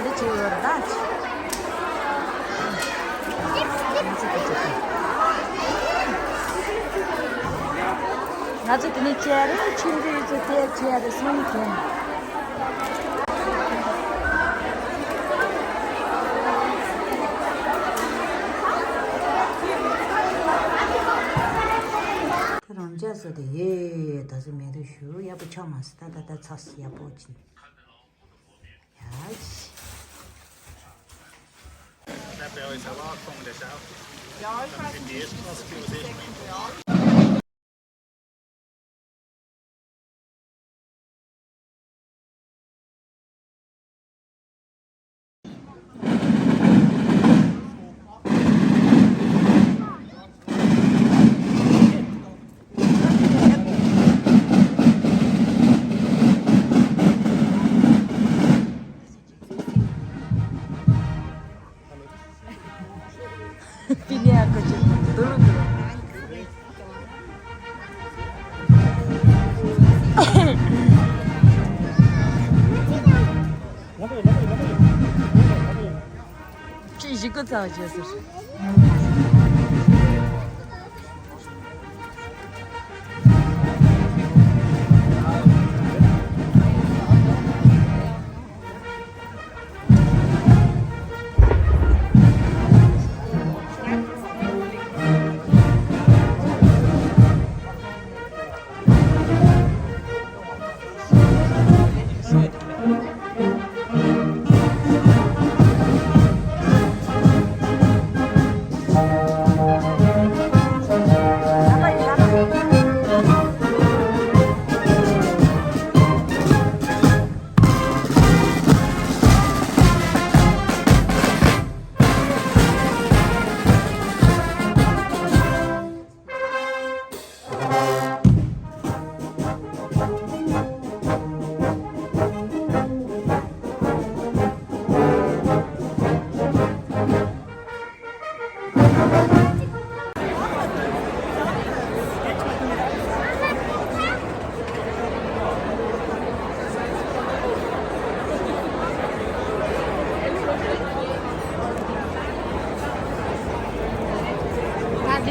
Короче, дать. Значит, не черри, черри, смысл. 그럼 저서도 예, 다시 매도슈 야부 처음 왔다 다다 찼어 야부진. 야씨. Heb je al iets ervaren van deze avond? Ja, ik ga het eerst als ik het zeg. 비니야 거지. 놀러 이거 사오셨어.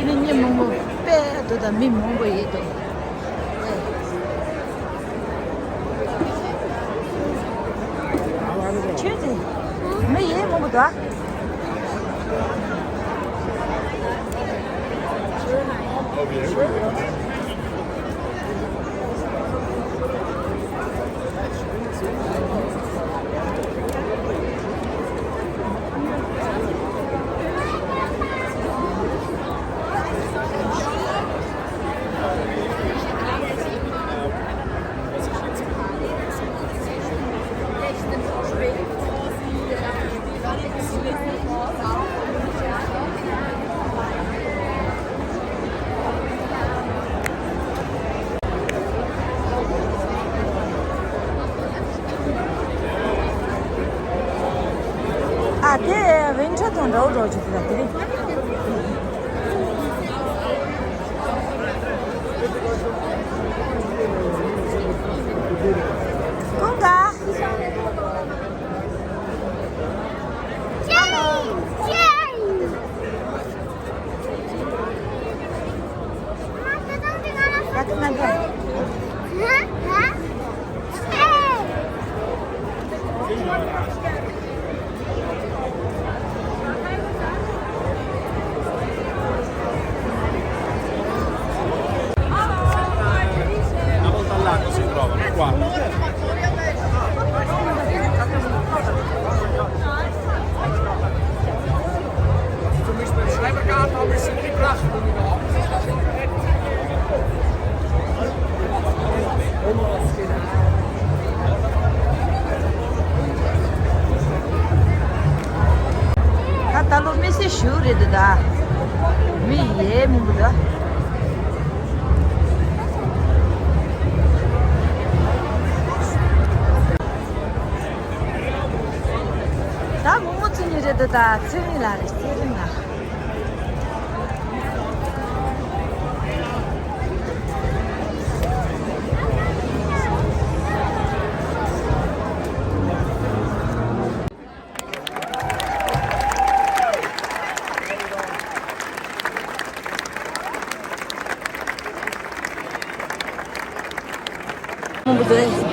Ini monggo pe to da mi monggo ye to. Cheze. Me ye monggo da. 아, 네, 왼쪽은 넣어줘 주더라. 그래. 뭔가? 따뜻하게. Una volta all'anno si trovano qua. Catalog me se shure da. Mi ye muda. 나 무슨 일에도 다 승리라를 쓰는다. 不对。